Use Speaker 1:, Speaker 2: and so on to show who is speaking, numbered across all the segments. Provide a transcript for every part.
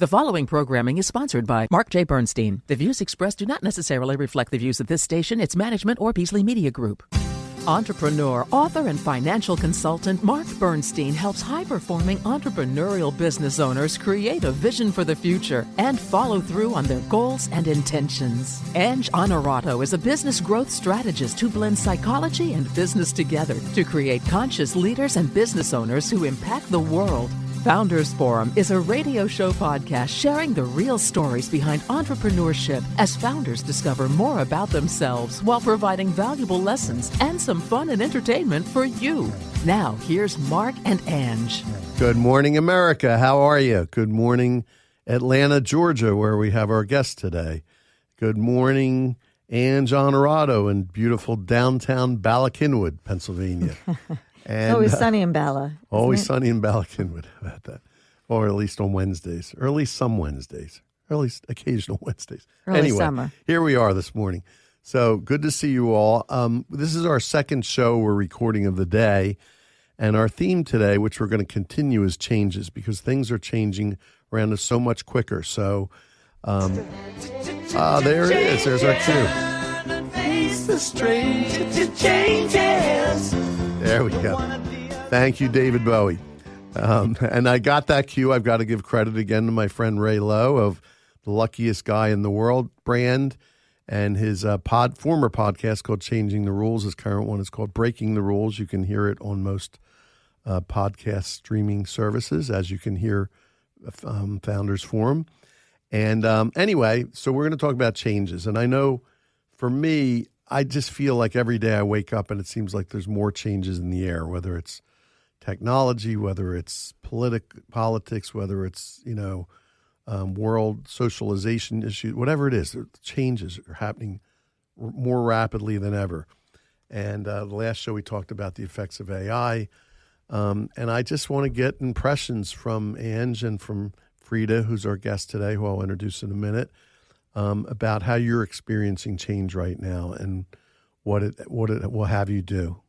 Speaker 1: The following programming is sponsored by Marc J. Bernstein. The views expressed do not necessarily reflect the views of this station, its management, or Beasley Media Group. Entrepreneur, author, and financial consultant Marc Bernstein helps high-performing entrepreneurial business owners create a vision for the future and follow through on their goals and intentions. Ange Honorato is a business growth strategist who blends psychology and business together to create conscious leaders and business owners who impact the world. Founders Forum is a radio show podcast sharing the real stories behind entrepreneurship as founders discover more about themselves while providing valuable lessons and some fun and entertainment for you. Now, here's Marc and Ange.
Speaker 2: Good morning, America. How are you? Good morning, Atlanta, Georgia, where we have our guest today. Good morning, Ange Honorato in beautiful downtown Bala Cynwyd, Pennsylvania.
Speaker 3: And, always sunny in Bala.
Speaker 2: Always sunny in Bala Cynwyd. How about that? Or at least on Wednesdays. Or at least some Wednesdays. Or at least occasional Wednesdays.
Speaker 3: Early summer.
Speaker 2: Here we are this morning. So good to see you all. This is our second show we're recording of the day. And our theme today, which we're going to continue, is changes because things are changing around us so much quicker. So there it is. There's our cue. Face the strange changes. There we go. Thank you, David Bowie. And I got that cue. I've got to give credit again to my friend Ray Lowe of the Luckiest Guy in the World brand and his former podcast called Changing the Rules. His current one is called Breaking the Rules. You can hear it on most podcast streaming services, as you can hear Founders Forum. And anyway, so we're going to talk about changes. And I know for me, I just feel like every day I wake up and it seems like there's more changes in the air, whether it's technology, whether it's politics, whether it's, world socialization issues, whatever it is, the changes are happening more rapidly than ever. And the last show we talked about the effects of AI. And I just want to get impressions from Ange and from Freda, who's our guest today, who I'll introduce in a minute. About how you're experiencing change right now and what it will have you do.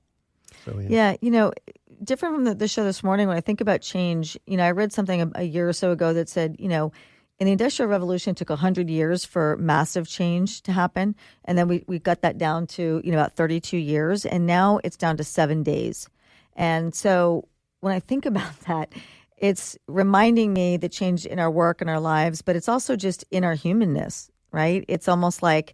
Speaker 2: So,
Speaker 3: yeah, different from the show this morning, when I think about change, I read something a year or so ago that said, in the Industrial Revolution, it took 100 years for massive change to happen. And then we got that down to, about 32 years. And now it's down to 7 days. And so when I think about that, it's reminding me the change in our work and our lives, but it's also just in our humanness, right? It's almost like,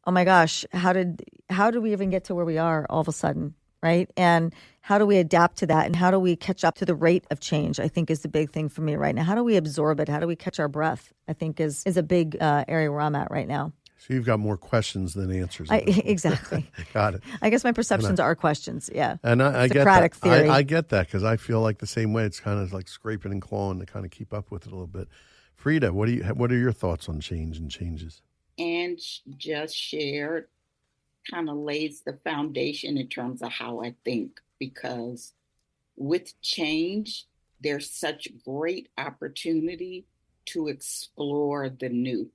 Speaker 3: oh my gosh, how did we even get to where we are all of a sudden, right? And how do we adapt to that? And how do we catch up to the rate of change, I think is the big thing for me right now. How do we absorb it? How do we catch our breath, I think is a big area where I'm at right now.
Speaker 2: So you've got more questions than answers.
Speaker 3: Exactly.
Speaker 2: Got it.
Speaker 3: I guess my perceptions are questions. Yeah.
Speaker 2: And I get
Speaker 3: Socratic
Speaker 2: that.
Speaker 3: theory.
Speaker 2: I get that because I feel like the same way. It's kind of like scraping and clawing to kind of keep up with it a little bit. Freda, what are your thoughts on change and changes?
Speaker 4: And just shared kind of lays the foundation in terms of how I think, because with change, there's such great opportunity to explore the new,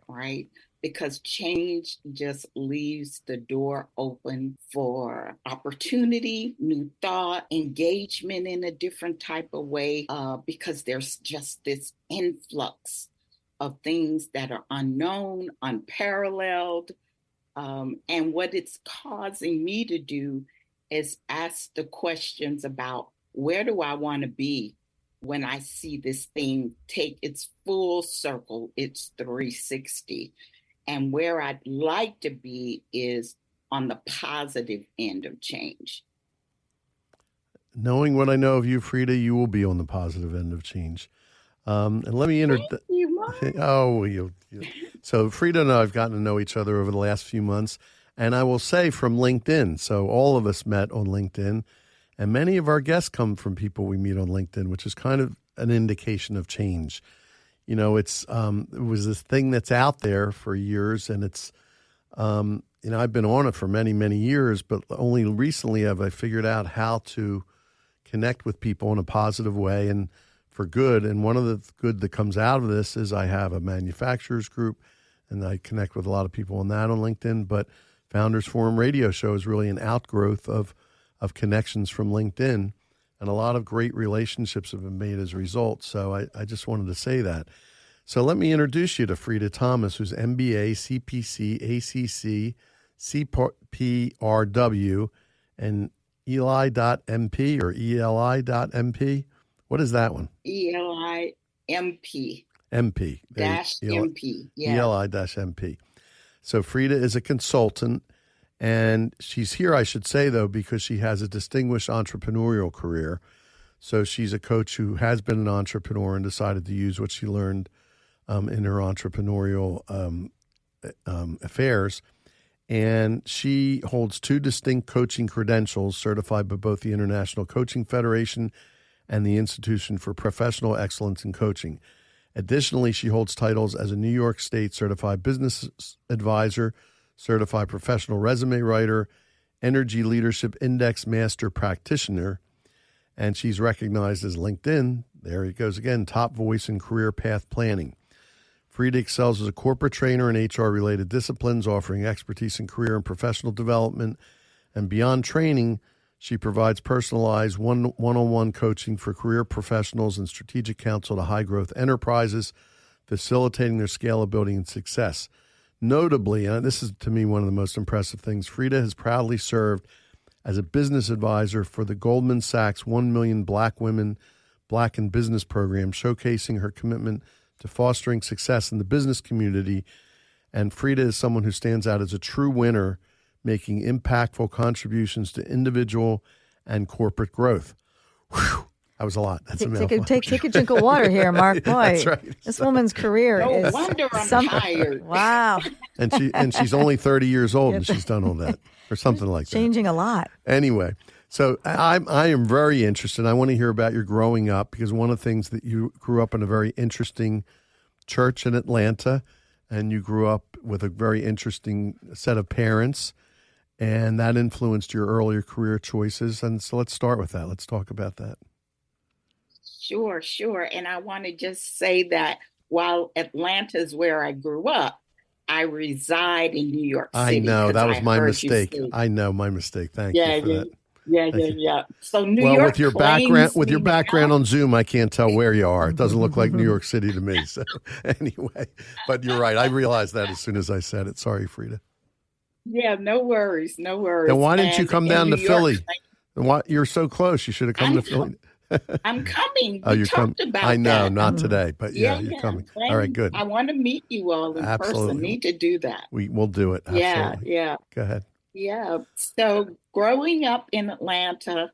Speaker 4: right? Because change just leaves the door open for opportunity, new thought, engagement in a different type of way, because there's just this influx of things that are unknown, unparalleled. And what it's causing me to do is ask the questions about where do I want to be when I see this thing take its full circle, its 360. And where I'd like to be is on the positive end of change.
Speaker 2: Knowing what I know of you, Freda, you will be on the positive end of change. And let me
Speaker 4: Thank you, Mark.
Speaker 2: So Freda and I have gotten to know each other over the last few months. And I will say from LinkedIn. So all of us met on LinkedIn. And many of our guests come from people we meet on LinkedIn, which is kind of an indication of change. It was this thing that's out there for years, and it's, I've been on it for many, many years, but only recently have I figured out how to connect with people in a positive way and for good. And one of the good that comes out of this is I have a manufacturers group, and I connect with a lot of people on that on LinkedIn. But Founders Forum radio show is really an outgrowth of connections from LinkedIn. and a lot of great relationships have been made as a result. So I just wanted to say that. So let me introduce you to Freda Thomas, who's MBA, CPC, ACC, CPRW, and ELI.MP or ELI.MP. What is that one?
Speaker 4: ELI-MP.
Speaker 2: MP.
Speaker 4: Dash MP. Yeah.
Speaker 2: ELI-MP. So Freda is a consultant, and she's here, I should say, though, because she has a distinguished entrepreneurial career. So she's a coach who has been an entrepreneur and decided to use what she learned in her entrepreneurial affairs. And she holds 2 distinct coaching credentials certified by both the International Coaching Federation and the Institution for Professional Excellence in Coaching. Additionally, she holds titles as a New York State Certified Business Advisor, Certified Professional Resume Writer, Energy Leadership Index Master Practitioner, and she's recognized as LinkedIn, there he goes again, top voice in career path planning. Freda excels as a corporate trainer in HR-related disciplines, offering expertise in career and professional development. And beyond training, she provides personalized one-on-one coaching for career professionals and strategic counsel to high-growth enterprises, facilitating their scalability and success. Notably, and this is to me one of the most impressive things, Freda has proudly served as a business advisor for the Goldman Sachs 1 Million Black Women Black in Business program, showcasing her commitment to fostering success in the business community. And Freda is someone who stands out as a true winner, making impactful contributions to individual and corporate growth. Whew, that was a lot. That's a mouthful.
Speaker 3: Take a drink of water here, Mark. Boy,
Speaker 2: That's right.
Speaker 3: this woman's career
Speaker 4: No
Speaker 3: is
Speaker 4: wonder I'm tired.
Speaker 3: Wow.
Speaker 2: And she's only 30 years old, and she's done all that, or something like that.
Speaker 3: Changing a lot.
Speaker 2: Anyway, so I am very interested. I want to hear about your growing up, because one of the things that you grew up in a very interesting church in Atlanta, and you grew up with a very interesting set of parents, and that influenced your earlier career choices. And so let's start with that. Let's talk about that.
Speaker 4: Sure. And I want to just say that while Atlanta is where I grew up, I reside in New York City.
Speaker 2: I know, that was my mistake. I know, my mistake. Thank you for that.
Speaker 4: Yeah. So New
Speaker 2: well,
Speaker 4: York
Speaker 2: with your background on Zoom, I can't tell where you are. It doesn't look like New York City to me. So anyway, but you're right. I realized that as soon as I said it. Sorry, Freda.
Speaker 4: Yeah, no worries.
Speaker 2: And why didn't you come down to Philly? You're so close. You should have come to Philly.
Speaker 4: I'm coming.
Speaker 2: Oh,
Speaker 4: we
Speaker 2: you're
Speaker 4: talked
Speaker 2: coming.
Speaker 4: about
Speaker 2: I know,
Speaker 4: that.
Speaker 2: not today, but you're coming. All right, good.
Speaker 4: I want to meet you all in person. Need to do that.
Speaker 2: We'll do it. Absolutely.
Speaker 4: Yeah.
Speaker 2: Go ahead.
Speaker 4: Yeah. So growing up in Atlanta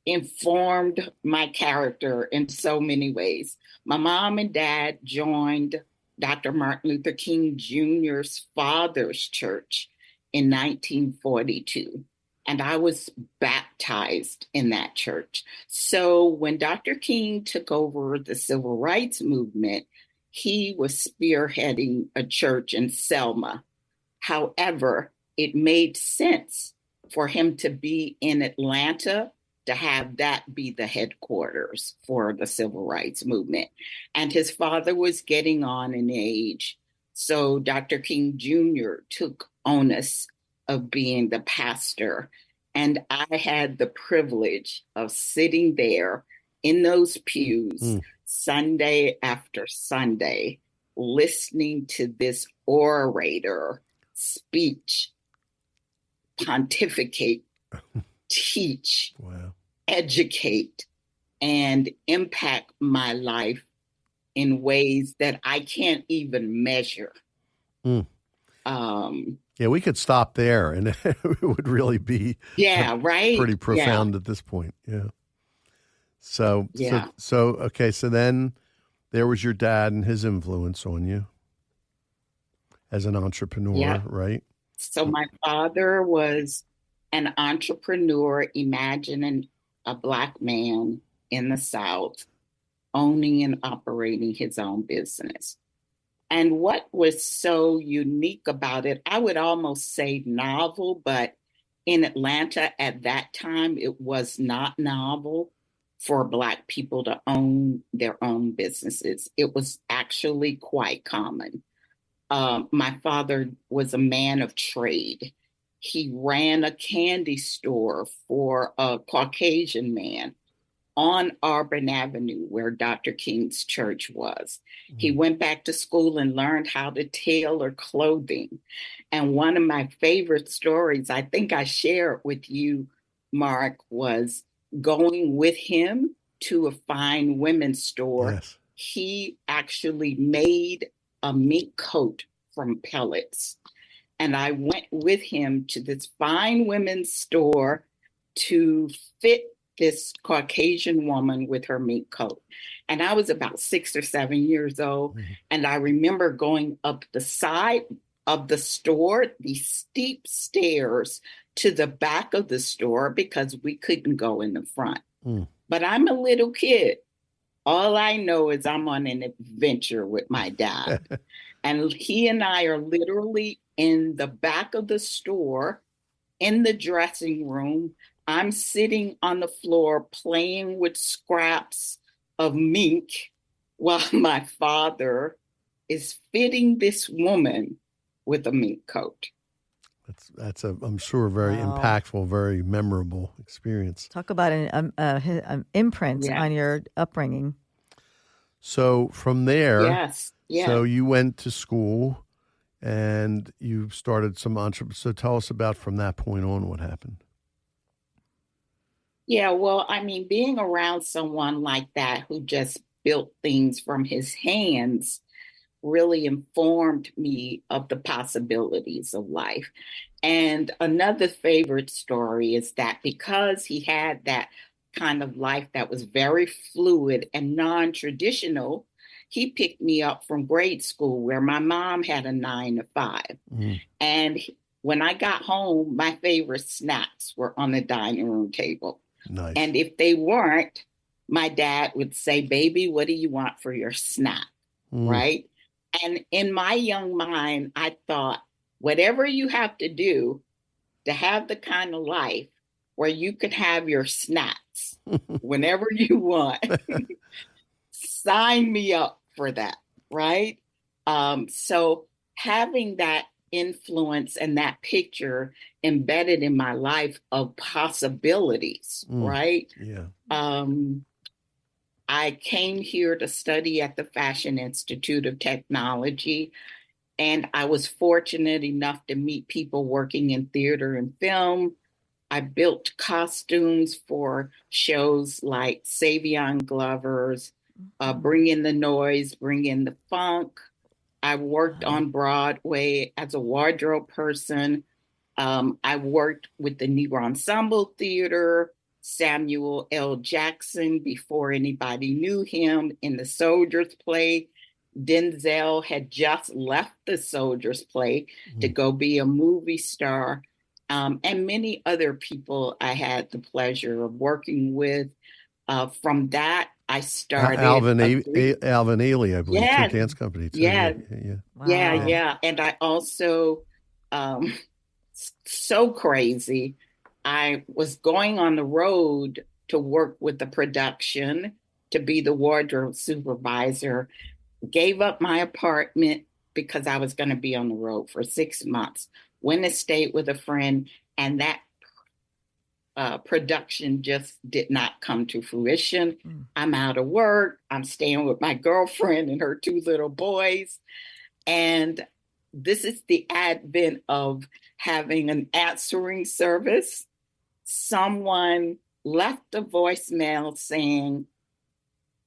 Speaker 4: informed my character in so many ways. My mom and dad joined Dr. Martin Luther King Jr.'s father's church in 1942. And I was baptized in that church. So when Dr. King took over the civil rights movement, he was spearheading a church in Selma. However, it made sense for him to be in Atlanta, to have that be the headquarters for the civil rights movement. And his father was getting on in age. So Dr. King Jr. took onus of being the pastor. And I had the privilege of sitting there in those pews Sunday after Sunday, listening to this orator speech, pontificate, teach, educate, and impact my life in ways that I can't even measure.
Speaker 2: Yeah, we could stop there, and it would really be pretty profound at this point. Yeah. So okay. So then there was your dad and his influence on you as an entrepreneur, right?
Speaker 4: So my father was an entrepreneur, imagining a Black man in the South owning and operating his own business. And what was so unique about it, I would almost say novel, but in Atlanta at that time, it was not novel for Black people to own their own businesses. It was actually quite common. My father was a man of trade. He ran a candy store for a Caucasian man on Auburn Avenue, where Dr. King's church was. He went back to school and learned how to tailor clothing. And one of my favorite stories, I think I shared with you, Mark, was going with him to a fine women's store.
Speaker 2: Yes.
Speaker 4: He actually made a mink coat from pellets. And I went with him to this fine women's store to fit this Caucasian woman with her mink coat. And I was about 6 or 7 years old. Mm-hmm. And I remember going up the side of the store, these steep stairs to the back of the store because we couldn't go in the front. But I'm a little kid. All I know is I'm on an adventure with my dad. And he and I are literally in the back of the store, in the dressing room. I'm sitting on the floor playing with scraps of mink while my father is fitting this woman with a mink coat.
Speaker 2: That's I'm sure, very impactful, very memorable experience.
Speaker 3: Talk about an imprint on your upbringing.
Speaker 2: So from there,
Speaker 4: yes.
Speaker 2: So you went to school and you started some entrepreneurship. So tell us about from that point on what happened.
Speaker 4: Yeah, well, I mean, being around someone like that who just built things from his hands really informed me of the possibilities of life. And another favorite story is that because he had that kind of life that was very fluid and non-traditional, he picked me up from grade school where my mom had a 9 to 5. And when I got home, my favorite snacks were on the dining room table.
Speaker 2: Nice.
Speaker 4: And if they weren't, my dad would say, "Baby, what do you want for your snack?" Right? And in my young mind, I thought, whatever you have to do to have the kind of life where you could have your snacks whenever you want, sign me up for that, right? So having that influence and that picture embedded in my life of possibilities, right?
Speaker 2: Yeah.
Speaker 4: I came here to study at the Fashion Institute of Technology, and I was fortunate enough to meet people working in theater and film. I built costumes for shows like Savion Glover's Bring in the Noise, Bring in the Funk. I worked on Broadway as a wardrobe person. I worked with the Negro Ensemble Theater, Samuel L. Jackson, before anybody knew him, in the Soldiers Play. Denzel had just left the Soldiers Play to go be a movie star. And many other people I had the pleasure of working with. From that, I started
Speaker 2: Alvin Ailey, I believe, took dance company too.
Speaker 4: Yeah.
Speaker 3: Wow.
Speaker 4: Yeah. And I also, so crazy, I was going on the road to work with the production to be the wardrobe supervisor, gave up my apartment because I was going to be on the road for 6 months, went to stay with a friend, and that production just did not come to fruition. I'm out of work. I'm staying with my girlfriend and her 2 little boys. And this is the advent of having an answering service. Someone left a voicemail saying,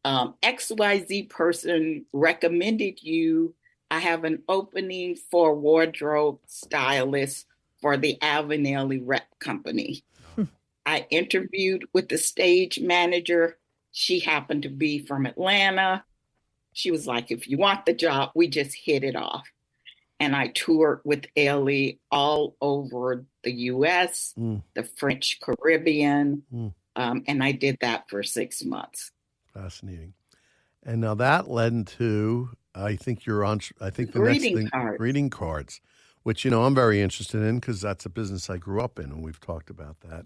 Speaker 4: XYZ person recommended you. I have an opening for wardrobe stylist for the Alvin Ailey rep company. I interviewed with the stage manager. She happened to be from Atlanta. She was like, "If you want the job, we just hit it off." And I toured with Ailey all over the U.S., the French Caribbean, and I did that for 6 months.
Speaker 2: Fascinating. And now that led into, I think the
Speaker 4: greeting
Speaker 2: next thing,
Speaker 4: cards.
Speaker 2: greeting cards, which, I'm very interested in because that's a business I grew up in, and we've talked about that.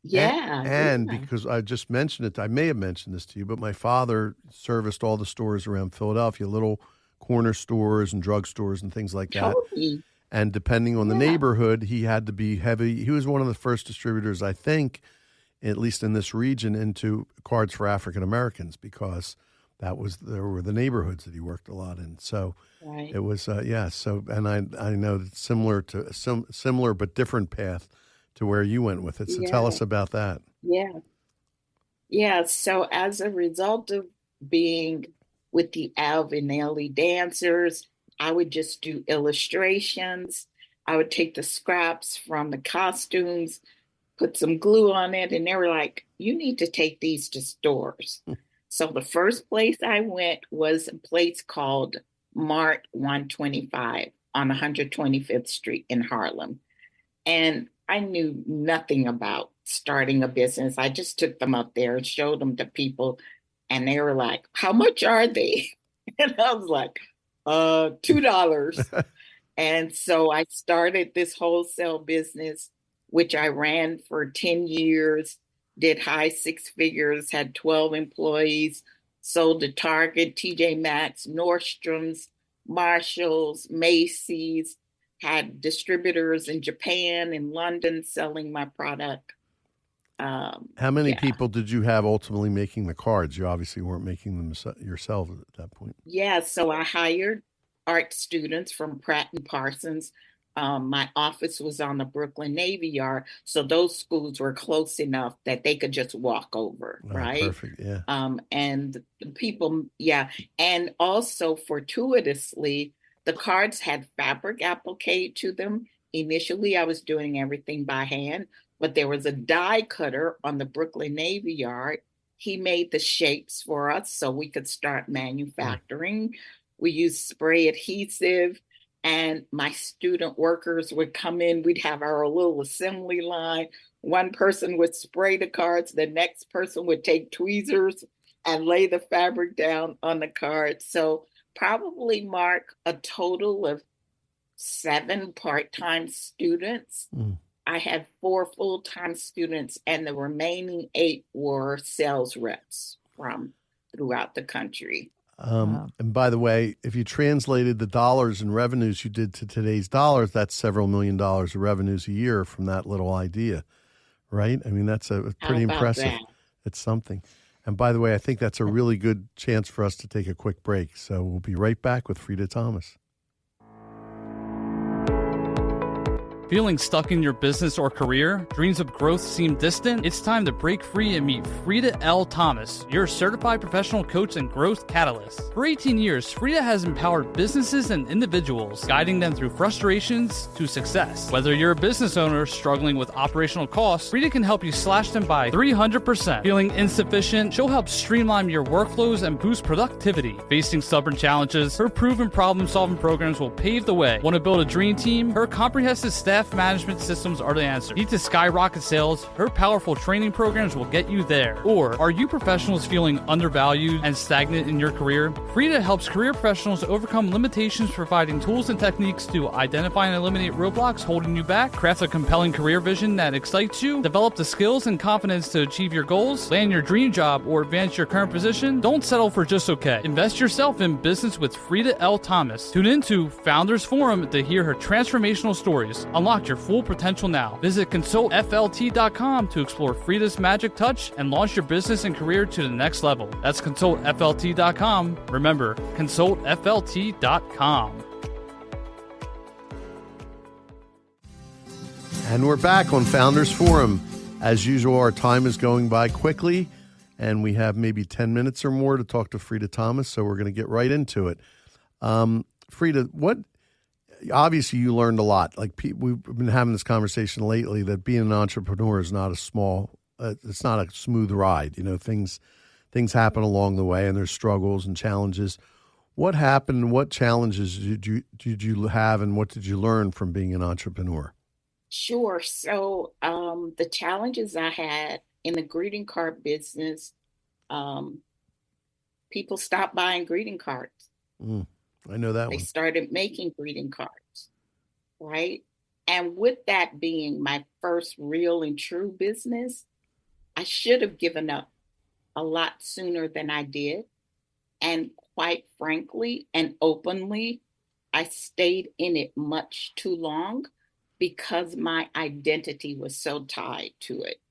Speaker 4: Yeah.
Speaker 2: And because I just mentioned it, I may have mentioned this to you, but my father serviced all the stores around Philadelphia, little corner stores and drugstores and things like that.
Speaker 4: Totally.
Speaker 2: And depending on the neighborhood, he had to be heavy. He was one of the first distributors, I think, at least in this region, into cards for African Americans because there were the neighborhoods that he worked a lot in. So
Speaker 4: Right.
Speaker 2: it was So and I know it's similar but different path to where you went with it. So tell
Speaker 4: Yeah.
Speaker 2: us about that.
Speaker 4: Yeah. Yeah. So as a result of being with the Alvin Ailey dancers, I would just do illustrations. I would take the scraps from the costumes, put some glue on it, and they were like, you need to take these to stores. So the first place I went was a place called Mart 125 on 125th Street in Harlem. And I knew nothing about starting a business. I just took them up there and showed them to people, and they were like, how much are they? And I was like, $2. And so I started this wholesale business, which I ran for 10 years, did high six figures, had 12 employees, sold to Target, TJ Maxx, Nordstrom's, Marshalls, Macy's, had distributors in Japan and London selling my product.
Speaker 2: How many people did you have ultimately making the cards? You obviously weren't making them yourself at that point.
Speaker 4: Yeah, so I hired art students from Pratt and Parsons. My office was on the Brooklyn Navy Yard, so those schools were close enough that they could just walk over, right?
Speaker 2: Perfect, yeah.
Speaker 4: And the people, and also fortuitously, the cards had fabric appliqué to them. Initially, I was doing everything by hand, but there was a die cutter on the Brooklyn Navy Yard. He made the shapes for us so we could start manufacturing. We used spray adhesive, and my student workers would come in. We'd have our little assembly line. One person would spray the cards. The next person would take tweezers and lay the fabric down on the card. So probably, Mark, a total of 7 part-time students. I had 4 full-time students, and the remaining 8 were sales reps from throughout the country.
Speaker 2: And by the way, if you translated the dollars and revenues you did to today's dollars, that's several $1 million of revenues a year from that little idea, right? I mean, that's pretty impressive.
Speaker 4: That?
Speaker 2: It's something. And by the way, I think that's a really good chance for us to take a quick break. So we'll be right back with Freda Thomas.
Speaker 5: Feeling stuck in your business or career? Dreams of growth seem distant? It's time to break free and meet Freda L. Thomas, your certified professional coach and growth catalyst. For 18 years, Freda has empowered businesses and individuals, guiding them through frustrations to success. Whether you're a business owner struggling with operational costs, Freda can help you slash them by 300%. Feeling insufficient? She'll help streamline your workflows and boost productivity. Facing stubborn challenges? Her proven problem-solving programs will pave the way. Want to build a dream team? Her comprehensive staff management systems are the answer. Need to skyrocket sales? Her powerful training programs will get you there. Or are you professionals feeling undervalued and stagnant in your career? Freda helps career professionals overcome limitations, providing tools and techniques to identify and eliminate roadblocks holding you back, craft a compelling career vision that excites you, develop the skills and confidence to achieve your goals, land your dream job, or advance your current position. Don't settle for just okay. Invest yourself in business with Freda L. Thomas. Tune into Founders Forum to hear her transformational stories. Unlock your full potential now. Visit consultflt.com to explore Freda's magic touch and launch your business and career to the next level. That's consultflt.com. Remember, consultflt.com.
Speaker 2: And we're back on Founders Forum. As usual, our time is going by quickly, and we have maybe 10 minutes or more to talk to Freda Thomas, so we're going to get right into it. Freda, obviously you learned a lot. Like we've been having this conversation lately that being an entrepreneur is not it's not a smooth ride. You know, things happen along the way, and there's struggles and challenges. What happened? What challenges did you have, and what did you learn from being an entrepreneur?
Speaker 4: Sure. So the challenges I had in the greeting card business, people stopped buying greeting cards.
Speaker 2: I know that
Speaker 4: They
Speaker 2: one.
Speaker 4: started making greeting cards, right? And with that being my first real and true business, I should have given up a lot sooner than I did. And quite frankly and openly, I stayed in it much too long because my identity was so tied to it.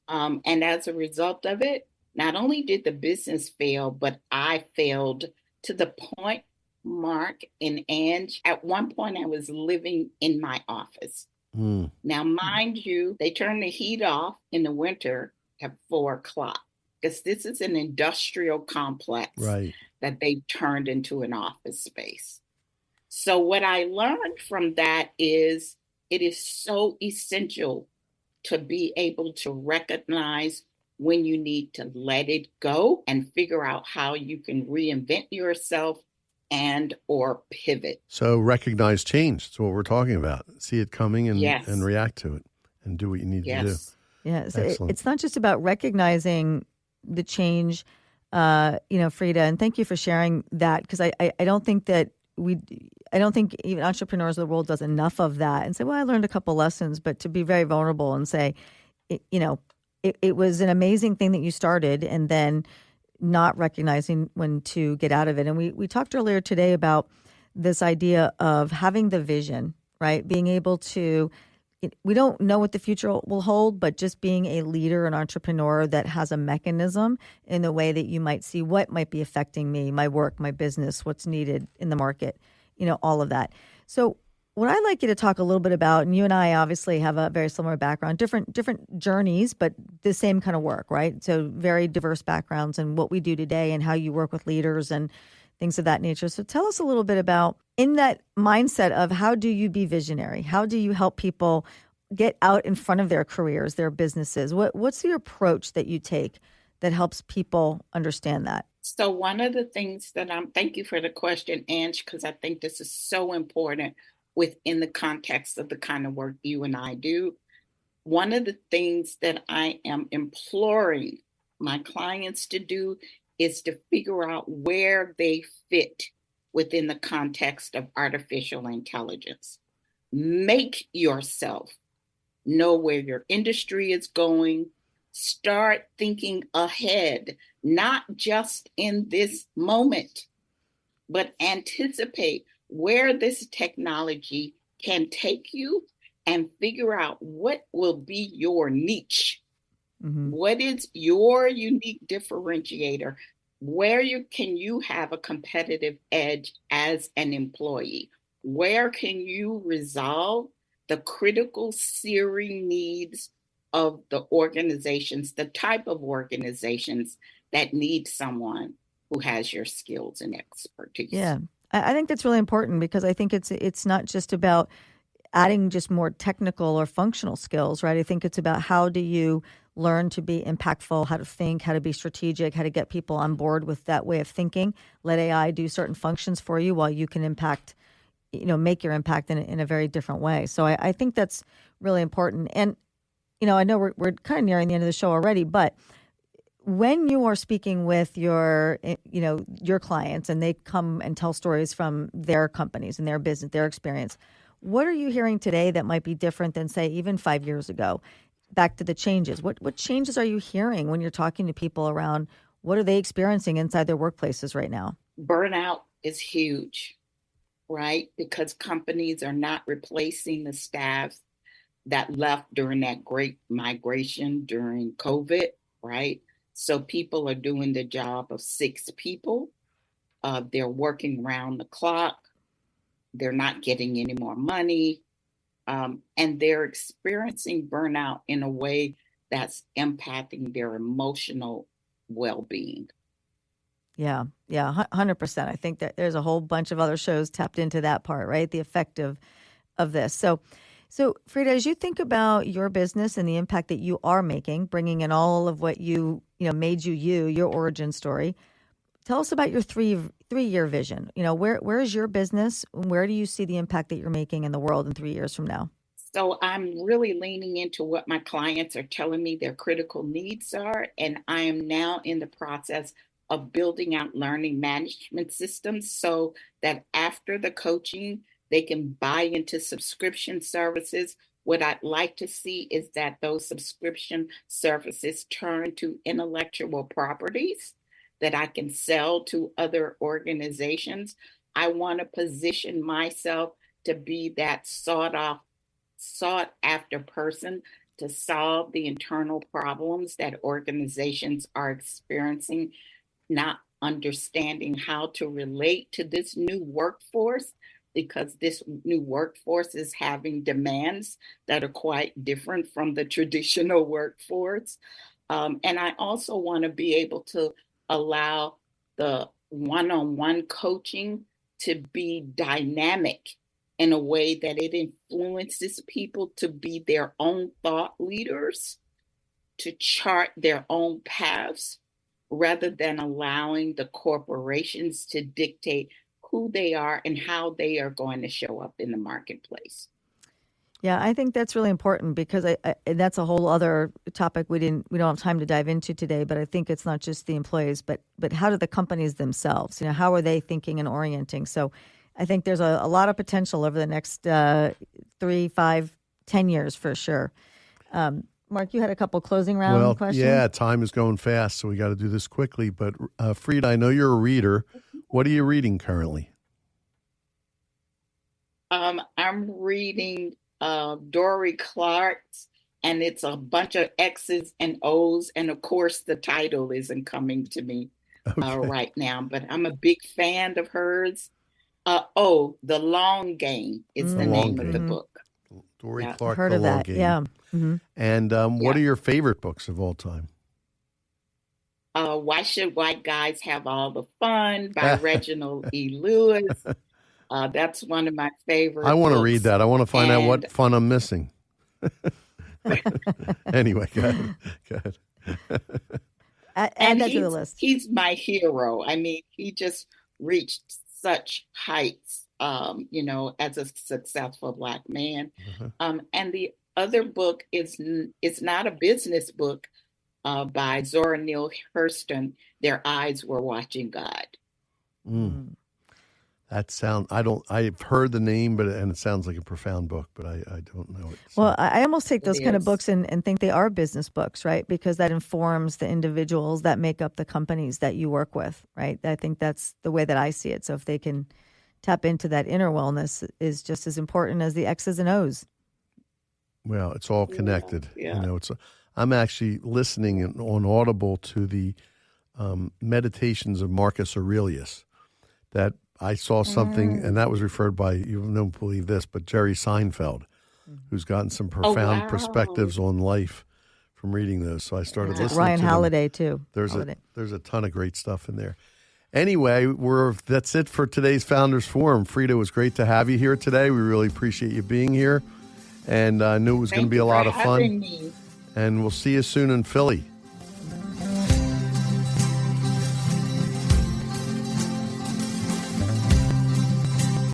Speaker 4: And as a result of it, not only did the business fail, but I failed to the point, Mark and Ange, at one point I was living in my office. Now, mind you, they turn the heat off in the winter at 4:00 because this is an industrial complex that they turned into an office space. So what I learned from that is it is so essential to be able to recognize when you need to let it go and figure out how you can reinvent yourself and or pivot.
Speaker 2: So recognize change. That's what we're talking about. See it coming and,
Speaker 4: Yes.
Speaker 2: and react to it and do what you need to do.
Speaker 3: Yeah, so
Speaker 2: Excellent.
Speaker 3: it's not just about recognizing the change, Freda, and thank you for sharing that, because I don't think that I don't think even entrepreneurs of the world does enough of that and say, well, I learned a couple lessons, but to be very vulnerable and say, it was an amazing thing that you started, and then not recognizing when to get out of it. And we talked earlier today about this idea of having the vision, right? Being able to, we don't know what the future will hold, but just being a leader, an entrepreneur that has a mechanism in the way that you might see what might be affecting me, my work, my business, what's needed in the market, all of that. So what I'd like you to talk a little bit about, and you and I obviously have a very similar background, different journeys, but the same kind of work, right? So very diverse backgrounds and what we do today and how you work with leaders and things of that nature. So tell us a little bit about, in that mindset of how do you be visionary? How do you help people get out in front of their careers, their businesses? What's the approach that you take that helps people understand that?
Speaker 4: So one of the things that thank you for the question, Ange, because I think this is so important within the context of the kind of work you and I do. One of the things that I am imploring my clients to do is to figure out where they fit within the context of artificial intelligence. Make yourself know where your industry is going. Start thinking ahead, not just in this moment, but anticipate where this technology can take you and figure out what will be your niche. Mm-hmm. What is your unique differentiator? Where can you have a competitive edge as an employee? Where can you resolve the critical searing needs of the organizations, the type of organizations that need someone who has your skills and expertise?
Speaker 3: Yeah, I think that's really important, because I think it's not just about adding just more technical or functional skills, right? I think it's about how do you learn to be impactful, how to think, how to be strategic, how to get people on board with that way of thinking. Let AI do certain functions for you while you can make your impact in a very different way. So I think that's really important. And, I know we're kind of nearing the end of the show already, but when you are speaking with your clients and they come and tell stories from their companies and their business, their experience, what are you hearing today that might be different than, say, even 5 years ago? Back to the changes. What changes are you hearing when you're talking to people around what are they experiencing inside their workplaces right now?
Speaker 4: Burnout is huge, right? Because companies are not replacing the staff that left during that great migration during COVID, right? So people are doing the job of 6 people. They're working around the clock. They're not getting any more money. And they're experiencing burnout in a way that's impacting their emotional well-being.
Speaker 3: Yeah, 100%. I think that there's a whole bunch of other shows tapped into that part, right? The effect of this. So Freda, as you think about your business and the impact that you are making, bringing in all of what made you, your origin story, tell us about your three-year vision. Where is your business? Where do you see the impact that you're making in the world in 3 years from now?
Speaker 4: So I'm really leaning into what my clients are telling me their critical needs are. And I am now in the process of building out learning management systems so that after the coaching, they can buy into subscription services. What I'd like to see is that those subscription services turn to intellectual properties that I can sell to other organizations. I want to position myself to be that sought after person to solve the internal problems that organizations are experiencing, not understanding how to relate to this new workforce, because this new workforce is having demands that are quite different from the traditional workforce. And I also want to be able to allow the one-on-one coaching to be dynamic in a way that it influences people to be their own thought leaders, to chart their own paths, rather than allowing the corporations to dictate who they are and how they are going to show up in the marketplace.
Speaker 3: Yeah, I think that's really important because that's a whole other topic we don't have time to dive into today. But I think it's not just the employees, but how do the companies themselves? How are they thinking and orienting? So I think there's a lot of potential over the next 3, 5, 10 years for sure. Mark, you had a couple closing round questions.
Speaker 2: Yeah, time is going fast, so we got to do this quickly. But Freda, I know you're a reader. What are you reading currently?
Speaker 4: I'm reading Dory Clark's, and it's a bunch of X's and O's, and of course the title isn't coming to me right now, but I'm a big fan of hers. The Long Game is the name of the book.
Speaker 2: Dory Clark,
Speaker 3: heard
Speaker 2: The
Speaker 3: of
Speaker 2: Long
Speaker 3: that?
Speaker 2: Game.
Speaker 3: Yeah. Mm-hmm.
Speaker 2: And what are your favorite books of all time?
Speaker 4: Why Should White Guys Have All the Fun by Reginald E. Lewis. That's one of my favorite.
Speaker 2: I want to
Speaker 4: books.
Speaker 2: read that. I want to find out what fun I'm missing. Anyway, go ahead.
Speaker 3: Add that to the list.
Speaker 4: He's my hero. I mean, he just reached such heights, as a successful Black man. And the other book it's not a business book, by Zora Neale Hurston. Their Eyes Were Watching God.
Speaker 2: I've heard the name, and it sounds like a profound book, but I don't know it. So.
Speaker 3: Well, I almost take those kind of books and think they are business books, right? Because that informs the individuals that make up the companies that you work with, right? I think that's the way that I see it. So if they can tap into that inner wellness is just as important as the X's and O's.
Speaker 2: Well, it's all connected.
Speaker 4: Yeah.
Speaker 2: I'm actually listening on Audible to the meditations of Marcus Aurelius. That I saw something, and that was referred by, you don't believe this, but Jerry Seinfeld, who's gotten some profound perspectives on life from reading those. So I started listening
Speaker 3: Ryan
Speaker 2: to them.
Speaker 3: Halliday, too.
Speaker 2: There's a ton of great stuff in there. Anyway, that's it for today's Founders Forum. Freda, it was great to have you here today. We really appreciate you being here. And I knew it was going to be a lot of fun.
Speaker 4: Me.
Speaker 2: And we'll see you soon in Philly.